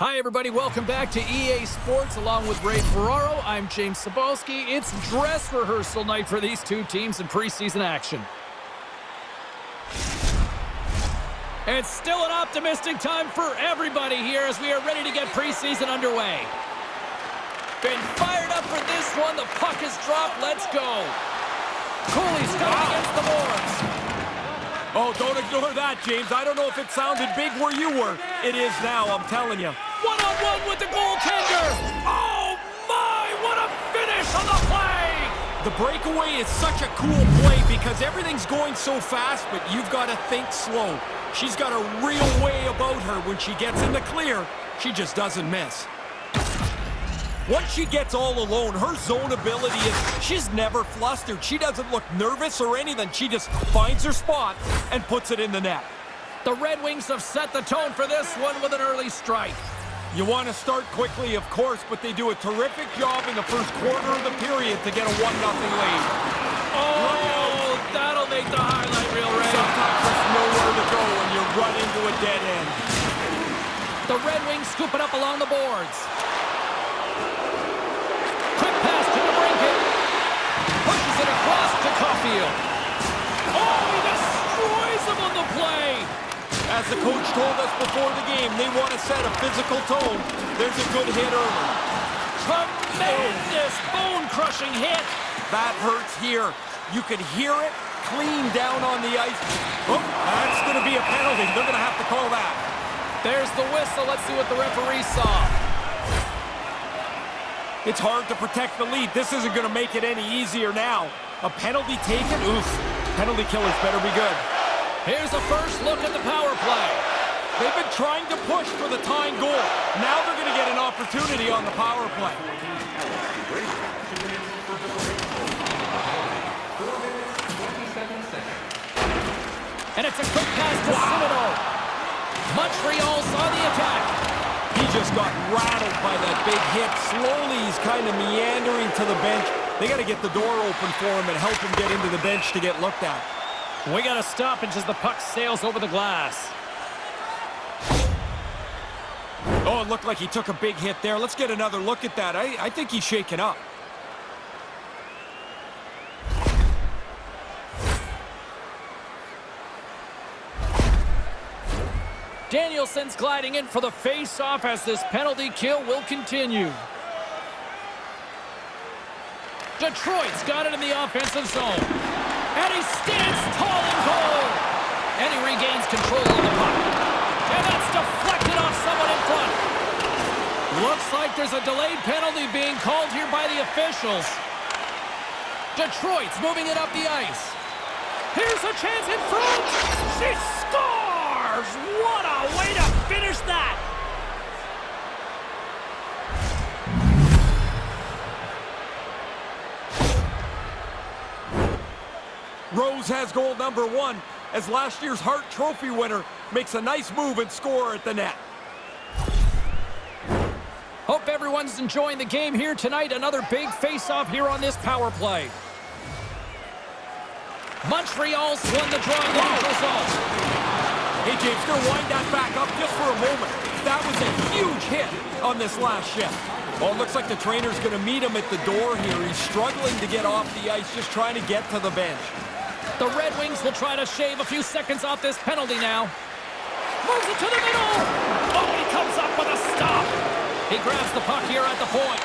Hi, everybody. Welcome back to EA Sports. Along with Ray Ferraro, I'm James Cebulski. It's dress rehearsal night for these two teams in preseason action. It's still an optimistic time for everybody here as we are ready to get preseason underway. Been fired up for this one. The puck is dropped. Let's go. Cooley's coming against the boards. Oh, don't ignore that, James. I don't know if it sounded big where you were. It is now, I'm telling you. One-on-one with the goaltender. Oh, my! What a finish on the play! The breakaway is such a cool play because everything's going so fast, but you've got to think slow. She's got a real way about her. When she gets in the clear, she just doesn't miss. Once she gets all alone, her zone ability is she's never flustered. She doesn't look nervous or anything. She just finds her spot and puts it in the net. The Red Wings have set the tone for this one with an early strike. You want to start quickly, of course, but they do a terrific job in the first quarter of the period to get a 1-0 lead. Oh, that'll make the highlight reel, Ray. Sometimes there's nowhere to go when you run into a dead end. The Red Wings scoop it up along the boards. Quick pass to DeBrincat. Pushes it across to Caulfield. Oh, he destroys him on the play. As the coach told us before the game, they want to set a physical tone. There's a good hit early. Tremendous bone-crushing hit. That hurts here. You can hear it clean down on the ice. Oh, that's going to be a penalty. They're going to have to call that. There's the whistle. Let's see what the referee saw. It's hard to protect the lead. This isn't going to make it any easier now. A penalty taken? Oof. Penalty killers better be good. Here's a first look at the power play. They've been trying to push for the tying goal. Now they're going to get an opportunity on the power play. And it's a quick pass to Citadel. Montreal's on the attack. He just got rattled by that big hit. Slowly, he's kind of meandering to the bench. They got to get the door open for him and help him get into the bench to get looked at. We got to stoppage as the puck sails over the glass. Oh, it looked like he took a big hit there. Let's get another look at that. I think he's shaken up. Danielson's gliding in for the face-off as this penalty kill will continue. Detroit's got it in the offensive zone. And he stands tall in goal. And he regains control of the puck. And that's deflected off someone in front. Looks like there's a delayed penalty being called here by the officials. Detroit's moving it up the ice. Here's a chance in front. She scores! What a way to finish that! Rose has goal number 1 as last year's Hart Trophy winner makes a nice move and score at the net. Hope everyone's enjoying the game here tonight. Another big face-off here on this power play. Montreal's won the draw in the neutral zone. Hey, James, going to wind that back up just for a moment. That was a huge hit on this last shift. Well, it looks like the trainer's going to meet him at the door here. He's struggling to get off the ice, just trying to get to the bench. The Red Wings will try to shave a few seconds off this penalty now. Moves it to the middle. Oh, he comes up with a stop. He grabs the puck here at the point.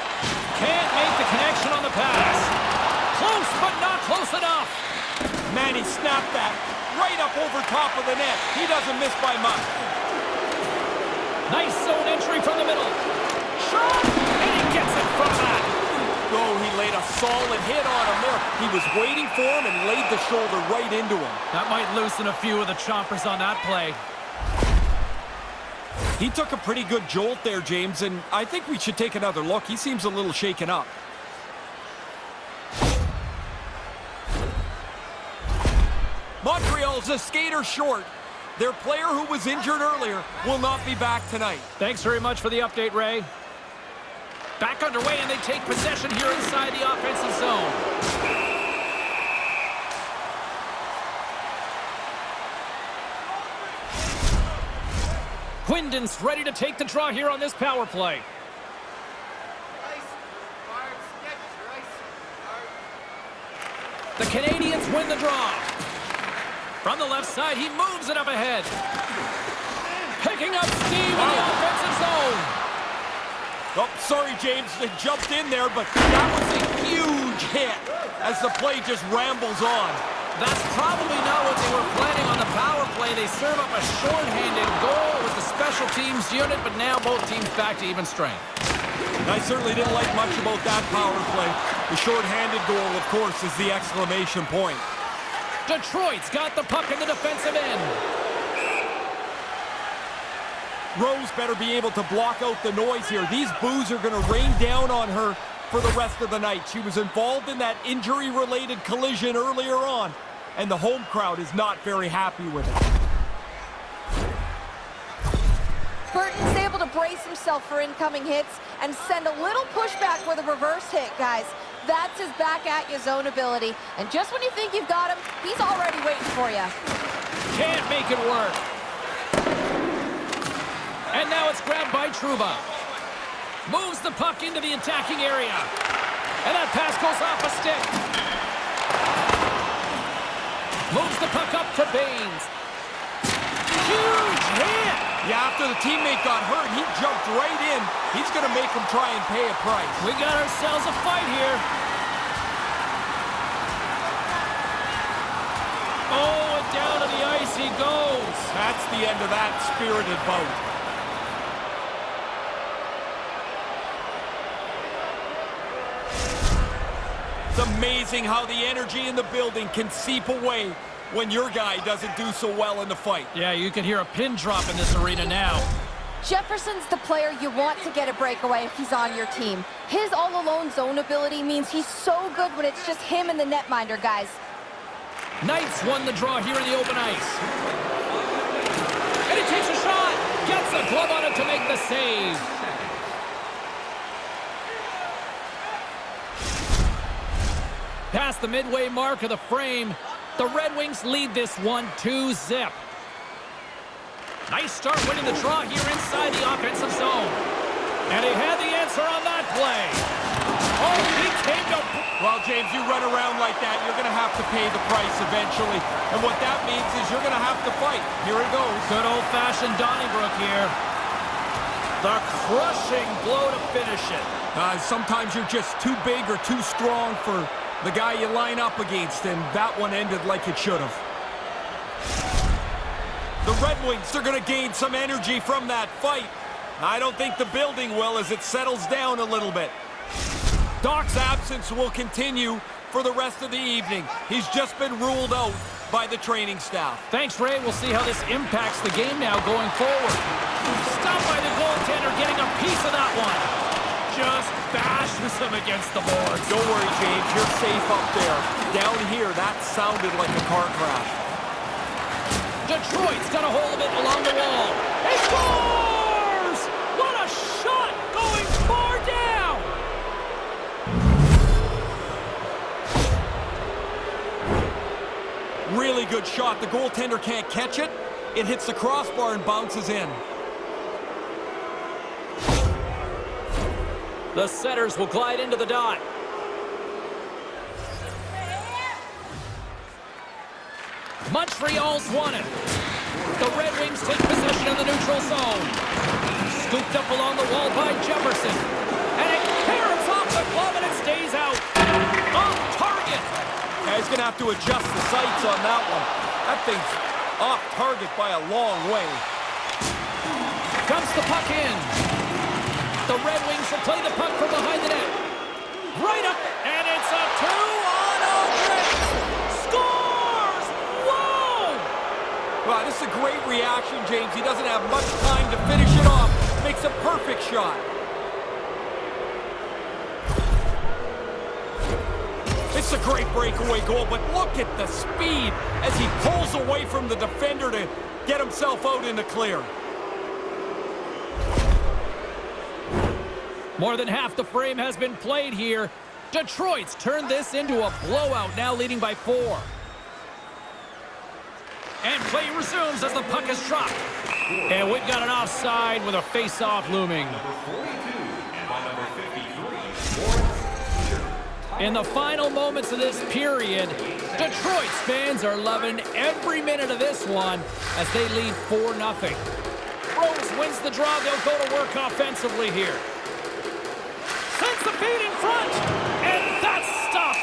Can't make the connection on the pass. Close, but not close enough. Man, he snapped that right up over top of the net. He doesn't miss by much. Nice zone entry from the middle. Shot, and he gets it from that. Oh, he laid a solid hit on him there. He was waiting for him and laid the shoulder right into him. That might loosen a few of the choppers on that play. He took a pretty good jolt there, James, and I think we should take another look. He seems a little shaken up. Montreal's a skater short. Their player who was injured earlier will not be back tonight. Thanks very much for the update, Ray. Back underway, and they take possession here inside the offensive zone. Quinden's ready to take the draw here on this power play. The Canadians win the draw. From the left side, he moves it up ahead. Picking up steam in the offensive zone. Oh, sorry, James, they jumped in there, but that was a huge hit as the play just rambles on. That's probably not what they were planning on the power play. They serve up a shorthanded goal with the special teams unit, but now both teams back to even strength. I certainly didn't like much about that power play. The shorthanded goal, of course, is the exclamation point. Detroit's got the puck in the defensive end. Rose better be able to block out the noise here. These boos are going to rain down on her for the rest of the night. She was involved in that injury-related collision earlier on, and the home crowd is not very happy with it. Burton's able to brace himself for incoming hits and send a little pushback with a reverse hit, guys. That's his back-at-you zone ability. And just when you think you've got him, he's already waiting for you. Can't make it work. And now it's grabbed by Trouba. Moves the puck into the attacking area. And that pass goes off a stick. Moves the puck up to Baines. Huge hit! Yeah, after the teammate got hurt, he jumped right in. He's going to make him try and pay a price. We got ourselves a fight here. Oh, and down to the ice he goes. That's the end of that spirited bout. It's amazing how the energy in the building can seep away when your guy doesn't do so well in the fight. Yeah, you can hear a pin drop in this arena now. Jefferson's the player you want to get a breakaway if he's on your team. His all-alone zone ability means he's so good when it's just him and the netminder, guys. Knights won the draw here in the open ice. And he takes a shot. Gets a glove on it to make the save. Past the midway mark of the frame, the Red Wings lead this one 2-0. Nice start winning the draw here inside the offensive zone. And he had the answer on that play. Oh, he came to... Well, James, you run around like that, you're going to have to pay the price eventually. And what that means is you're going to have to fight. Here it goes. Good old-fashioned Donnybrook here. The crushing blow to finish it. Sometimes you're just too big or too strong for the guy you line up against, and that one ended like it should have. The Red Wings are going to gain some energy from that fight. I don't think the building will as it settles down a little bit. Doc's absence will continue for the rest of the evening. He's just been ruled out by the training staff. Thanks, Ray. We'll see how this impacts the game now going forward. Stopped by the goaltender, getting a piece of that one. Just bashes him against the boards. Don't worry, James. You're safe up there. Down here, that sounded like a car crash. Detroit's got a hold of it along the wall. He scores! What a shot going far down! Really good shot. The goaltender can't catch it. It hits the crossbar and bounces in. The setters will glide into the dot. Montreal's won it. The Red Wings take possession in the neutral zone. Scooped up along the wall by Jefferson. And it carries off the glove and it stays out. Off target. Yeah, he's going to have to adjust the sights on that one. That thing's off target by a long way. Comes the puck in. The Red Wings will play the puck from behind the net. Right up, and it's a 2-on Aldrich. Scores! Whoa! Wow, this is a great reaction, James. He doesn't have much time to finish it off. Makes a perfect shot. It's a great breakaway goal, but look at the speed as he pulls away from the defender to get himself out in the clear. More than half the frame has been played here. Detroit's turned this into a blowout, now leading by 4. And play resumes as the puck is dropped. And we've got an offside with a face-off looming. In the final moments of this period, Detroit's fans are loving every minute of this one as they lead 4-0. Rose wins the draw. They'll go to work offensively here. Sends the feed in front, and that's stopped.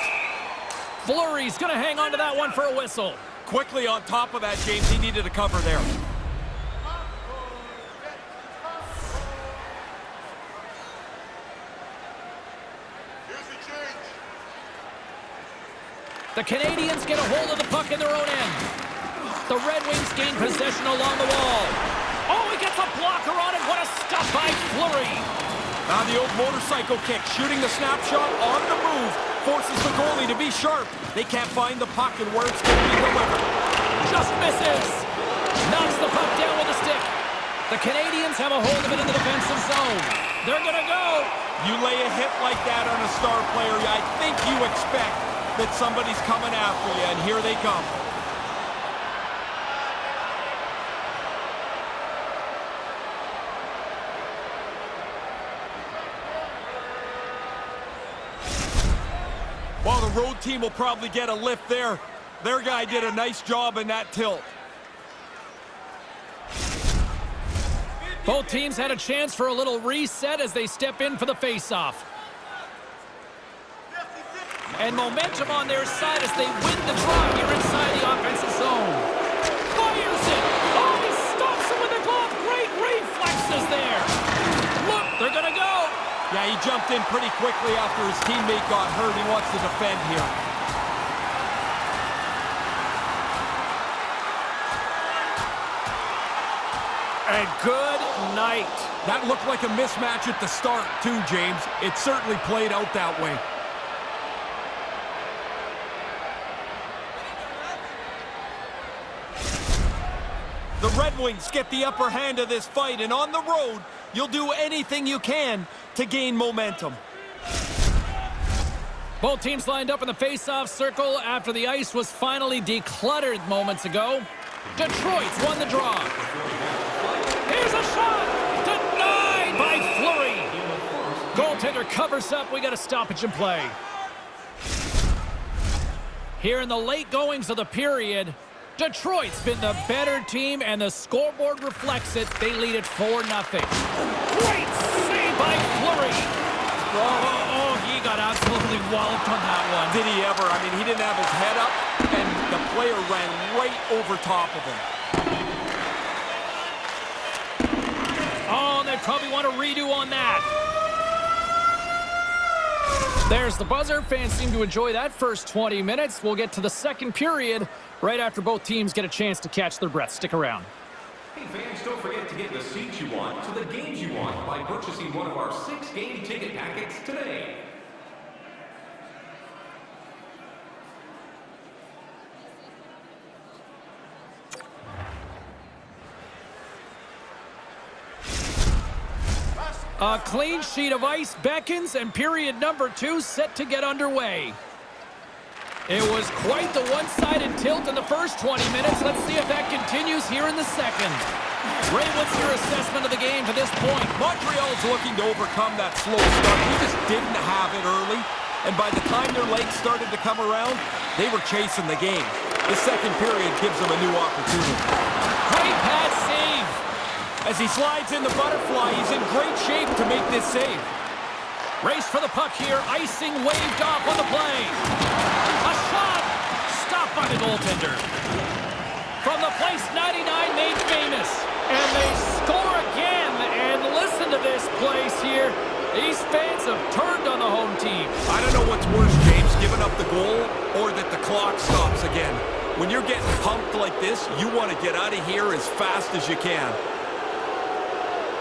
Fleury's going to hang on to that one for a whistle. Quickly on top of that, James. He needed a cover there. The Canadians get a hold of the puck in their own end. The Red Wings gain possession along the wall. Oh, he gets a blocker on it. What a stop by Fleury. Now the old motorcycle kick, shooting the snapshot on the move, forces the goalie to be sharp. They can't find the puck and where it's going to be delivered. Just misses. Knocks the puck down with a stick. The Canadians have a hold of it in the defensive zone. They're going to go. You lay a hit like that on a star player, I think you expect that somebody's coming after you, and here they come. Well, the road team will probably get a lift there. Their guy did a nice job in that tilt. Both teams had a chance for a little reset as they step in for the face-off. And momentum on their side as they win the draw here inside the offensive zone. Fires it! Oh, he stops it with the glove! Great reflexes there! Look, they're gonna go! Yeah, he jumped in pretty quickly after his teammate got hurt. He wants to defend here. A good night. That looked like a mismatch at the start, too, James. It certainly played out that way. The Red Wings get the upper hand of this fight, and on the road, you'll do anything you can to gain momentum. Both teams lined up in the face-off circle after the ice was finally decluttered moments ago. Detroit's won the draw. Here's a shot! Denied by Fleury. Goaltender covers up. We got a stoppage in play. Here in the late goings of the period, Detroit's been the better team, and the scoreboard reflects it. They lead it 4-0. Great save by Fleury. Oh, he got absolutely walloped on that one. Did he ever? I mean, he didn't have his head up, and the player ran right over top of him. Oh, and they probably want a redo on that. There's the buzzer. Fans seem to enjoy that first 20 minutes. We'll get to the second period right after both teams get a chance to catch their breath. Stick around. Hey fans, don't forget to get the seats you want to the games you want by purchasing one of our 6 game ticket packets today. A clean sheet of ice beckons, and period number 2 set to get underway. It was quite the one-sided tilt in the first 20 minutes. Let's see if that continues here in the second. Ray, what's your assessment of the game to this point? Montreal's looking to overcome that slow start. He just didn't have it early, and by the time their legs started to come around, they were chasing the game. The second period gives them a new opportunity. Great pad save. As he slides in the butterfly, he's in great shape to make this save. Race for the puck here. Icing waved off on the play. A shot. Stopped by the goaltender. From the place 99 made famous. And they score again. And listen to this place here. These fans have turned on the home team. I don't know what's worse, James, giving up the goal or that the clock stops again. When you're getting pumped like this, you want to get out of here as fast as you can.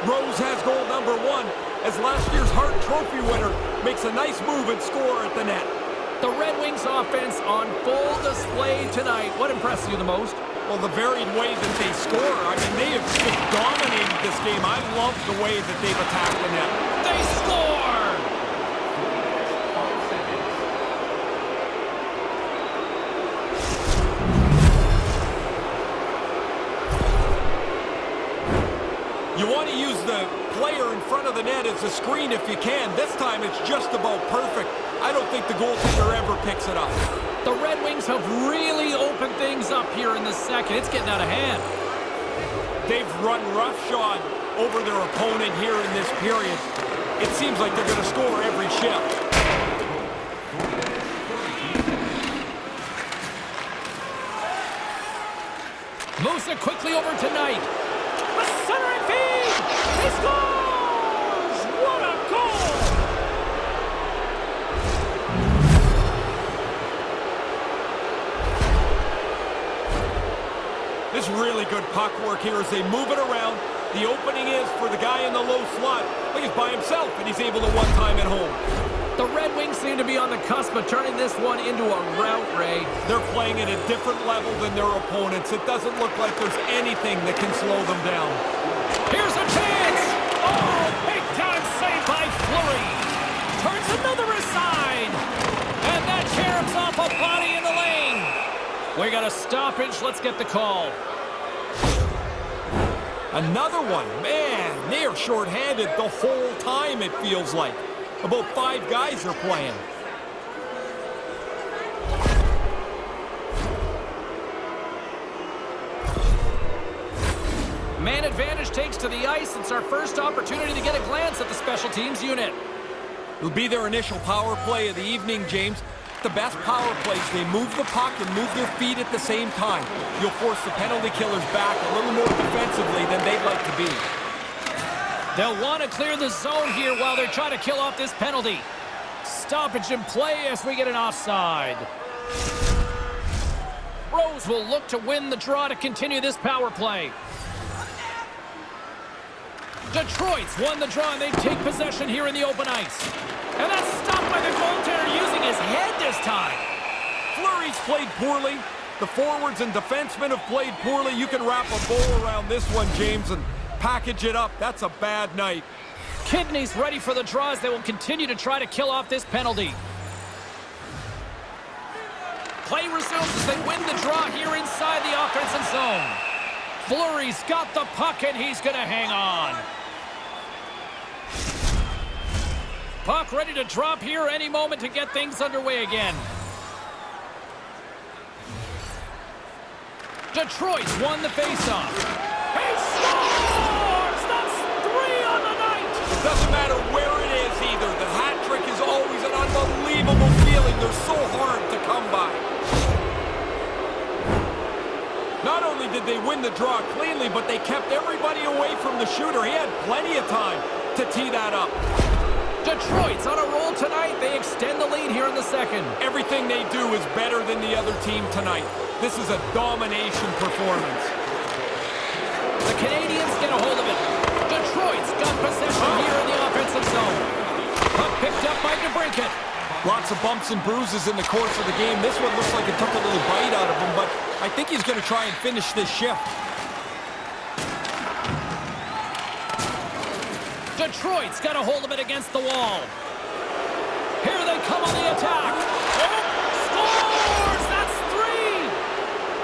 Rose has goal number 1 as last year's Hart Trophy winner makes a nice move and score at the net. The Red Wings offense on full display tonight. What impressed you the most? Well, the varied way that they score. I mean, they have just dominated this game. I love the way that they've attacked the net. They score! You want to use the player in front of the net as a screen if you can. This time it's just about perfect. I don't think the goaltender ever picks it up. The Red Wings have really opened things up here in the second. It's getting out of hand. They've run roughshod over their opponent here in this period. It seems like they're going to score every shift. Moves it quickly over to Knight. The centering feed! He scores! What a goal! This really good puck work here as they move it around. The opening is for the guy in the low slot. Look, he's by himself, and he's able to one-time it home. The Red Wings seem to be on the cusp of turning this one into a rout, Ray. They're playing at a different level than their opponents. It doesn't look like there's anything that can slow them down. Here's a chance! Oh, big time save by Fleury. Turns another aside. And that caroms off a body in the lane. We got a stoppage. Let's get the call. Another one. Man, they are shorthanded the whole time, it feels like. About 5 guys are playing. Man advantage takes to the ice. It's our first opportunity to get a glance at the special teams unit. It'll be their initial power play of the evening, James. The best power plays, they move the puck and move their feet at the same time. You'll force the penalty killers back a little more defensively than they'd like to be. They'll want to clear the zone here while they're trying to kill off this penalty. Stoppage in play as we get an offside. Rose will look to win the draw to continue this power play. Detroit's won the draw and they take possession here in the open ice. And that's stopped by the goaltender using his head this time. Fleury's played poorly. The forwards and defensemen have played poorly. You can wrap a bow around this one, James, and package it up. That's a bad night. Kidney's ready for the draws. They will continue to try to kill off this penalty. Play resumes as they win the draw here inside the offensive zone. Fleury's got the puck and he's going to hang on. Puck ready to drop here any moment to get things underway again. Detroit's won the faceoff. He scores! That's 3 on the night! It doesn't matter where it is either. The hat trick is always an unbelievable feeling. They're so hard to come by. Not only did they win the draw cleanly, but they kept everybody away from the shooter. He had plenty of time to tee that up. Detroit's on a roll tonight. They extend the lead here in the second. Everything they do is better than the other team tonight. This is a domination performance. The Canadians get a hold of it. Detroit's got possession here in the offensive zone. Puck picked up by DeBrincat. Lots of bumps and bruises in the course of the game. This one looks like it took a little bite out of him, but I think he's going to try and finish this shift. Detroit's got a hold of it against the wall. Here they come on the attack. Oh, scores! That's 3!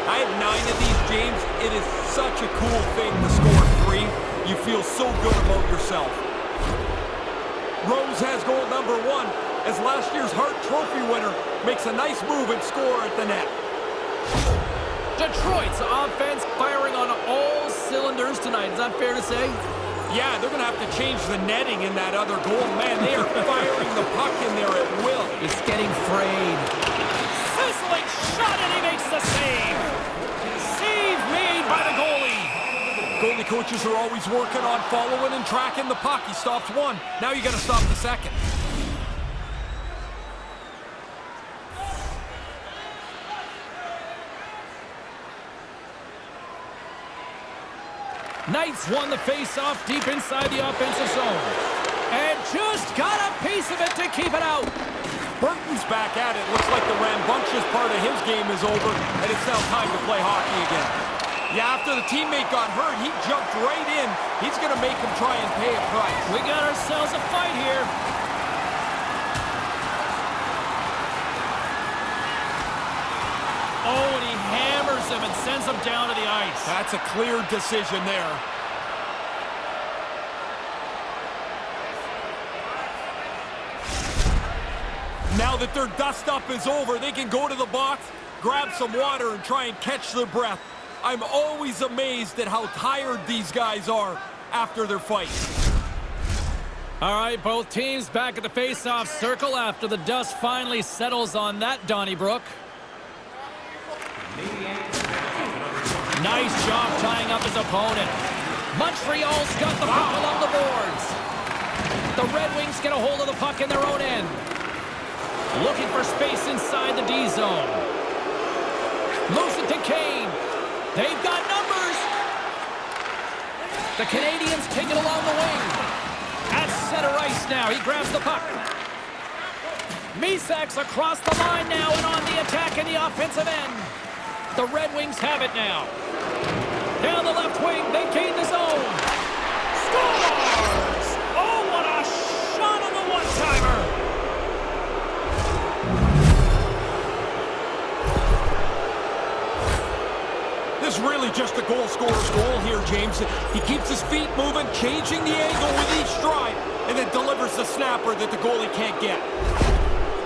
I had 9 of these, James. It is such a cool thing to score 3. You feel so good about yourself. Rose has goal number 1 as last year's Hart Trophy winner makes a nice move and score at the net. Detroit's offense firing on all cylinders tonight. Is that fair to say? Yeah, they're going to have to change the netting in that other goal. Man, they are firing the puck in there at will. It's getting frayed. Sizzling shot, and he makes the save. Save made by the goalie. Goalie coaches are always working on following and tracking the puck. He stops one. Now you got to stop the second. Knights won the face-off deep inside the offensive zone. And just got a piece of it to keep it out. Burton's back at it. Looks like the rambunctious part of his game is over, and it's now time to play hockey again. Yeah, after the teammate got hurt, he jumped right in. He's going to make him try and pay a price. We got ourselves a fight here. Oh, and he hammers him and sends him down to the ice. That's a clear decision there. Now that their dust-up is over, they can go to the box, grab some water, and try and catch their breath. I'm always amazed at how tired these guys are after their fight. All right, both teams back at the face-off circle after the dust finally settles on that Donnybrook. Nice job tying up his opponent. Montreal's got the puck along the boards. The Red Wings get a hold of the puck in their own end. Looking for space inside the D zone. Moves it to Kane. They've got numbers. The Canadians take it along the wing. At center ice now. He grabs the puck. Misak's across the line now and on the attack in the offensive end. The Red Wings have it now. Down the left wing, they gain the zone. Scores! Oh, what a shot on the one-timer! This is really just a goal scorer's goal here, James. He keeps his feet moving, changing the angle with each stride, and then delivers the snapper that the goalie can't get.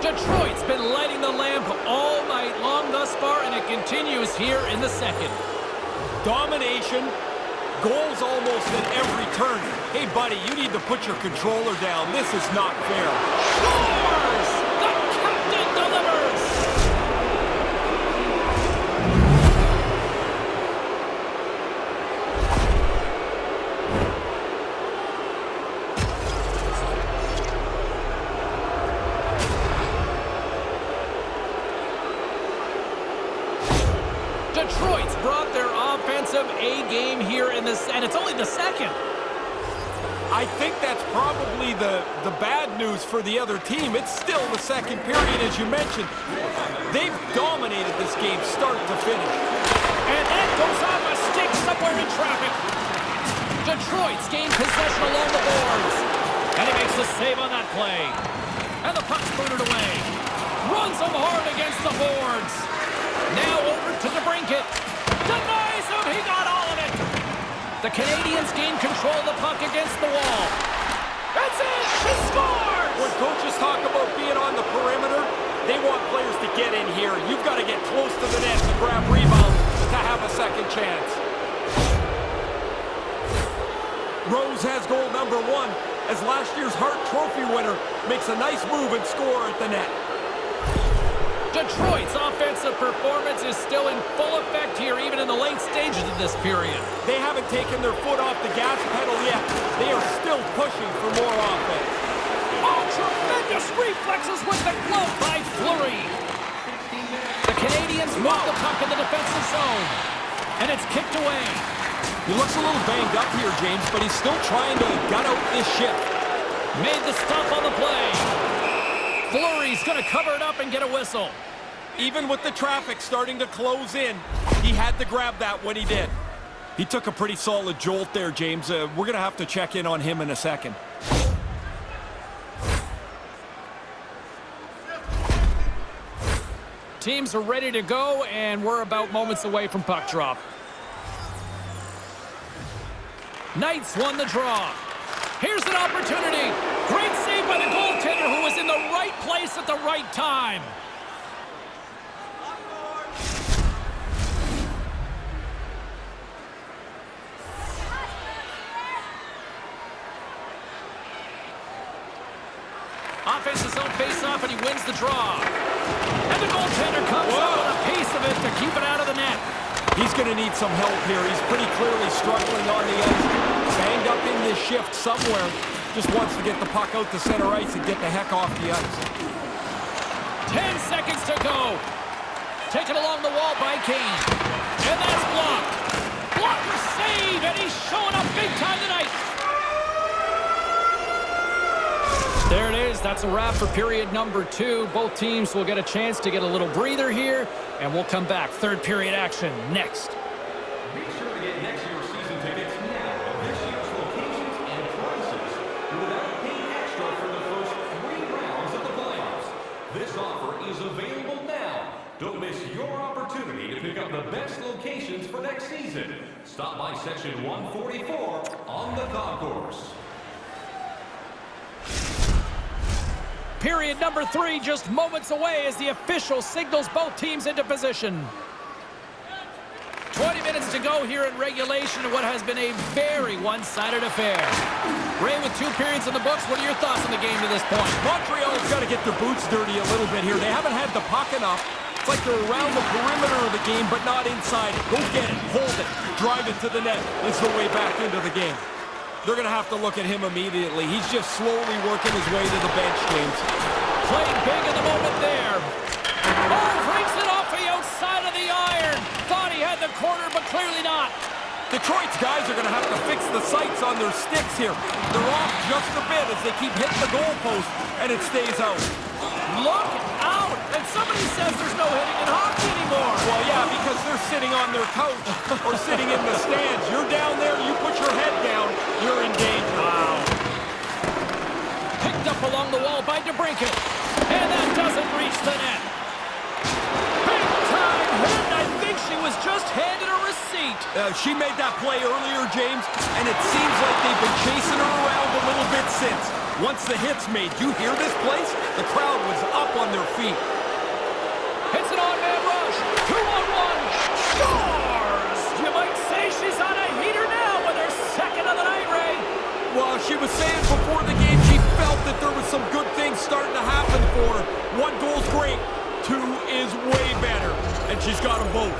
Detroit's been lighting the lamp all night long thus far, and it continues here in the second. Domination, goals almost at every turn. Hey, buddy, you need to put your controller down. This is not fair. Scores! The captain delivers! Detroit's brought their offensive A-game here in this, and it's only the second. I think that's probably the bad news for the other team. It's still the second period, as you mentioned. They've dominated this game start to finish. And that goes off a stick somewhere in traffic. Detroit's gained possession along the boards. And he makes the save on that play. And the puck's booted away. Runs him hard against the boards. Now over to the brinket. Denies him. He got all of it. The Canadians gain control of the puck against the wall. That's it. He scores. When coaches talk about being on the perimeter, they want players to get in here. You've got to get close to the net to grab rebounds to have a second chance. Rose has goal number 1 as last year's Hart Trophy winner makes a nice move and score at the net. Detroit's offensive performance is still in full effect here, even in the late stages of this period. They haven't taken their foot off the gas pedal yet. They are still pushing for more offense. Oh, tremendous reflexes with the glove by Fleury. The Canadians move the puck in the defensive zone, and it's kicked away. He looks a little banged up here, James, but he's still trying to gut out this shift. Made the stop on the play. Fleury's going to cover it up and get a whistle. Even with the traffic starting to close in, he had to grab that when he did. He took a pretty solid jolt there, James. We're going to have to check in on him in a second. Teams are ready to go, and we're about moments away from puck drop. Knights won the draw. Here's an opportunity. Great save by the goaltender, who was in the right place at the right time. Offensive zone face-off, and he wins the draw. And the goaltender comes up with a piece of it to keep it out of the net. He's going to need some help here. He's pretty clearly struggling on the ice. Banged up in this shift somewhere. Just wants to get the puck out to center ice and get the heck off the ice. 10 seconds to go. Taken along the wall by Kane. And that's blocked. Blocker save, and he's showing up big time tonight. There it is. That's a wrap for period number 2. Both teams will get a chance to get a little breather here, and we'll come back. Third period action next. Be sure to get next year's season tickets now at this year's locations and prices without paying extra for the first 3 rounds of the playoffs. This offer is available now. Don't miss your opportunity to pick up the best locations for next season. Stop by section 144 on the concourse. period number 3 just moments away as the official signals both teams into position. 20 minutes to go here in regulation of what has been a very one-sided affair. Ray, with 2 periods in the books, what are your thoughts on the game to this point? Montreal's got to get their boots dirty a little bit here. They haven't had the puck enough. It's like they're around the perimeter of the game, but not inside it. Go get it, hold it, drive it to the net. It's the way back into the game. They're going to have to look at him immediately. He's just slowly working his way to the bench, James. Played big in the moment there. Oh, brings it off the outside of the iron. Thought he had the corner, but clearly not. Detroit's guys are going to have to fix the sights on their sticks here. They're off just a bit as they keep hitting the goalpost, and it stays out. Look out! And somebody says there's no hitting in hockey anymore. Well, yeah, because they're sitting on their couch or sitting in the stands. You're down there, you put your head down, you're in danger. Wow. Picked up along the wall by DeBrincat. And that doesn't reach the net. Big time hit. I think she was just handed a receipt. She made that play earlier, James, and it seems like they've been chasing her around a little bit since. Once the hit's made, you hear this place? The crowd was up on their feet. Hits an on-man rush. 2-on-1. Scores! You might say she's on a heater now with her second of the night, Ray. Well, she was saying before the game she felt that there was some good things starting to happen for her. 1 goal's great. 2 is way better. And she's got them both.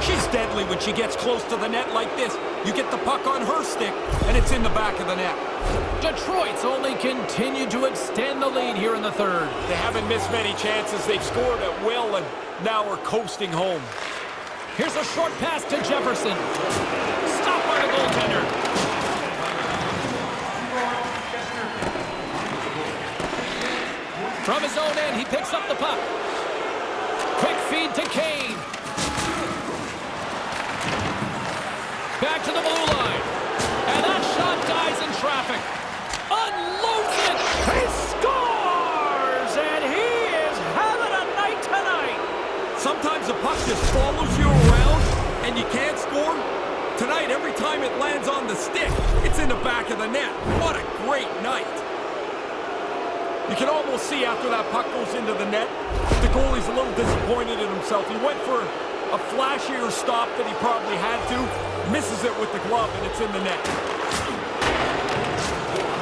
She's deadly when she gets close to the net like this. You get the puck on her stick, and it's in the back of the net. Detroit's only continued to extend the lead here in the 3rd. They haven't missed many chances. They've scored at will, and now we're coasting home. Here's a short pass to Jefferson. Stopped by the goaltender. From his own end, he picks up the puck. Quick feed to Kane. Back to the blue line. And that shot dies in traffic. Unloads it. He scores! And he is having a night tonight. Sometimes the puck just follows you around and you can't score. Tonight, every time it lands on the stick, it's in the back of the net. What a great night. You can almost see after that puck goes into the net, the goalie's a little disappointed in himself. He went for a flashier stop that he probably had to. Misses it with the glove, and it's in the net.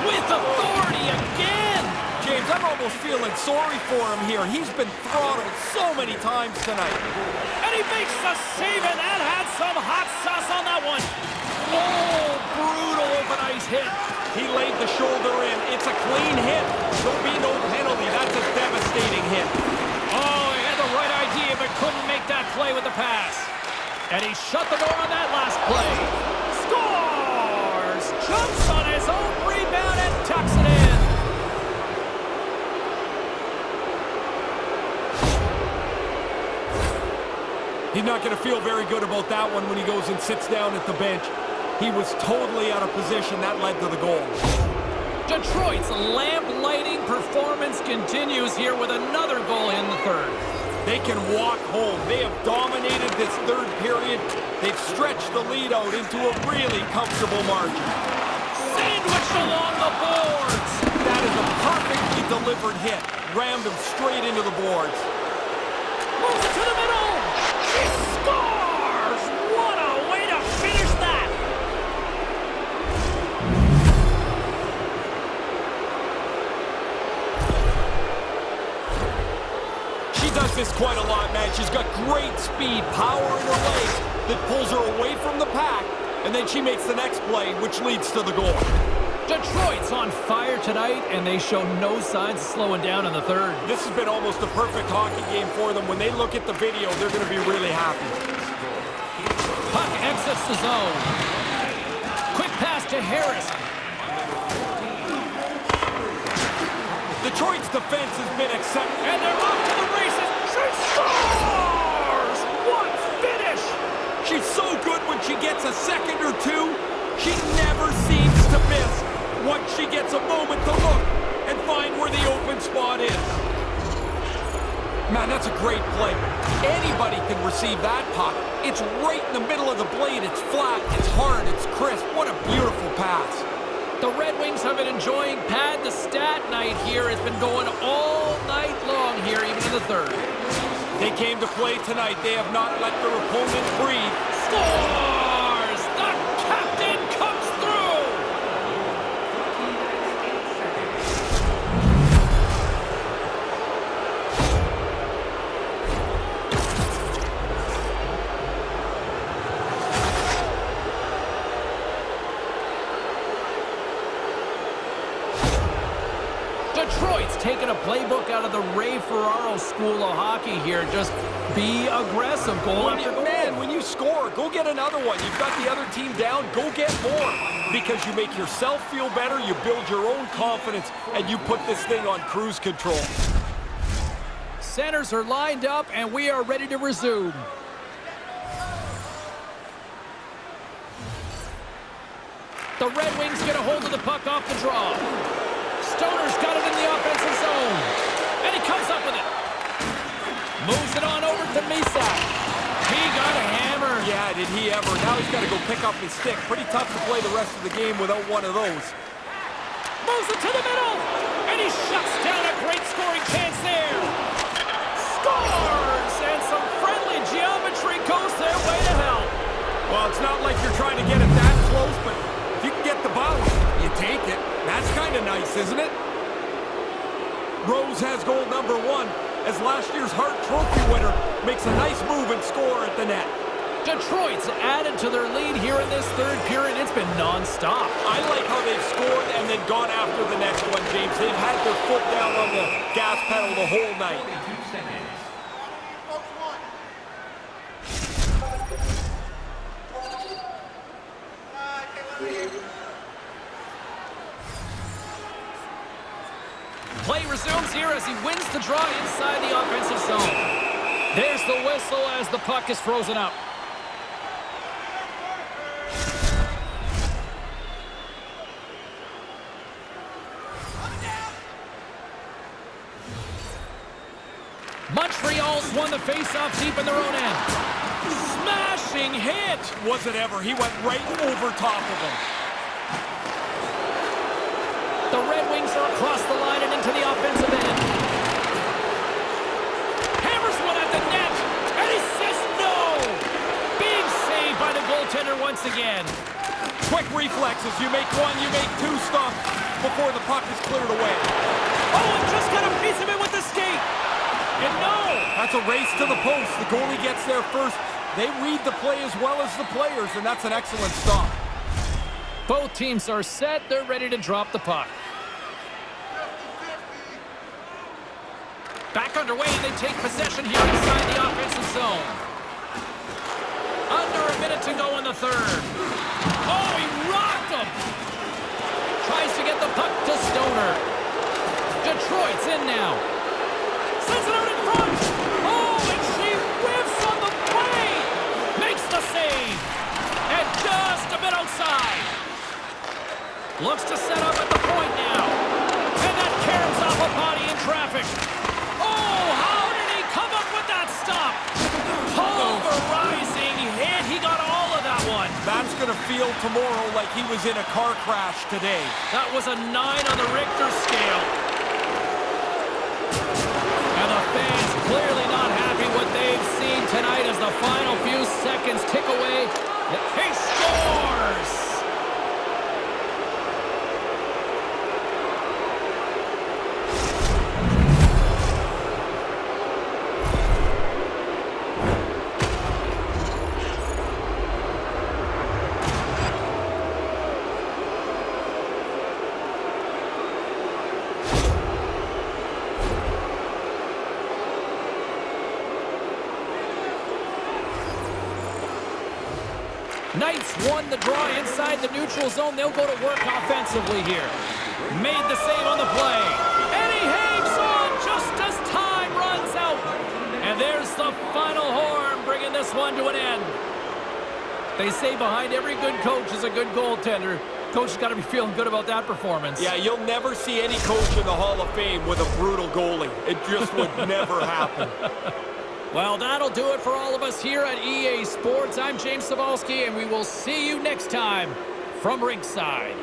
With authority again! James, I'm almost feeling sorry for him here. He's been throttled so many times tonight. And he makes the save, and that had some hot sauce on that one. Oh, brutal open ice hit. He laid the shoulder in. It's a clean hit. There'll be no penalty. That's a devastating hit. Oh, he had the right idea, but couldn't make that play with the pass. And he shut the door on that last play. Scores! Jumps on his own rebound and tucks it in. He's not going to feel very good about that one when he goes and sits down at the bench. He was totally out of position. That led to the goal. Detroit's lamp-lighting performance continues here with another goal in the 3rd. They can walk home. They have dominated this 3rd period. They've stretched the lead out into a really comfortable margin. Sandwiched along the boards. That is a perfectly delivered hit. Rammed him straight into the boards. Moves it to the middle. She scores! What a way to finish that. She does this quite a lot, man. She's got great speed, power in her legs that pulls her away from the pack, and then she makes the next play, which leads to the goal. Detroit's on fire tonight, and they show no signs of slowing down in the 3rd. This has been almost a perfect hockey game for them. When they look at the video, they're going to be really happy. Puck exits the zone. Quick pass to Harris. Detroit's defense has been accepted. And they're off to the races. She scores! What finish! She's so good when she gets a second or two. She never seems to miss. Once she gets a moment to look and find where the open spot is. Man, that's a great play. Anybody can receive that puck. It's right in the middle of the blade. It's flat, it's hard, it's crisp. What a beautiful pass. The Red Wings have been enjoying pad the stat night here. It's been going all night long here, even in the third. They came to play tonight. They have not let their opponent breathe. Scores! The captain comes through! Detroit's taking a playbook out of the Ray Ferraro School of Hockey here. Just be aggressive, goal after goal. Man, when you score, go get another one. You've got the other team down, go get more. Because you make yourself feel better, you build your own confidence, and you put this thing on cruise control. Centers are lined up, and we are ready to resume. The Red Wings get a hold of the puck off the draw. Stoner's got it in the offensive zone. And he comes up with it. Moves it on over to Misak. He got a hammer. Yeah, did he ever. Now he's got to go pick up his stick. Pretty tough to play the rest of the game without one of those. Moves it to the middle. And he shuts down a great scoring chance there. Scores! And some friendly geometry goes their way to hell. Well, it's not like you're trying to get it that close, but if you can get the bounce, you take it. That's kind of nice, isn't it? Rose has goal number 1 as last year's Hart Trophy winner makes a nice move and score at the net. Detroit's added to their lead here in this third period. It's been non-stop. I like how they've scored and then gone after the next one, James. They've had their foot down on the gas pedal the whole night. 42 seconds. Play resumes here as he wins the draw inside the offensive zone. There's the whistle as the puck is frozen up. Montreal's won the faceoff deep in their own end. Smashing hit! Was it ever? He went right over top of him. The Red Wings are across the line and into the offensive end. Hammers one at the net, and he says no! Being saved by the goaltender once again. Quick reflexes. You make one, you make two stops before the puck is cleared away. Oh, and just got a piece of it with the skate. And no! That's a race to the post. The goalie gets there first. They read the play as well as the players, and that's an excellent stop. Both teams are set. They're ready to drop the puck. Back underway, and they take possession here inside the offensive zone. Under a minute to go in the third. Oh, he rocked him! Tries to get the puck to Stoner. Detroit's in now. Sends it out in front. Oh, and she whiffs on the play. Makes the save. And just a bit outside. Looks to set up at the point now. And that caroms off a body in traffic. Oh, how did he come up with that stop? Pulverizing hit. He got all of that one. That's going to feel tomorrow like he was in a car crash today. That was a 9 on the Richter scale. And the fans clearly not happy what they've seen tonight as the final few seconds tick away. He scores! Knights won the draw inside the neutral zone. They'll go to work offensively here. Made the save on the play. And he hangs on just as time runs out. And there's the final horn, bringing this one to an end. They say behind every good coach is a good goaltender. Coach has got to be feeling good about that performance. Yeah, you'll never see any coach in the Hall of Fame with a brutal goalie. It just would never happen. Well, that'll do it for all of us here at EA Sports. I'm James Cybulski, and we will see you next time from ringside.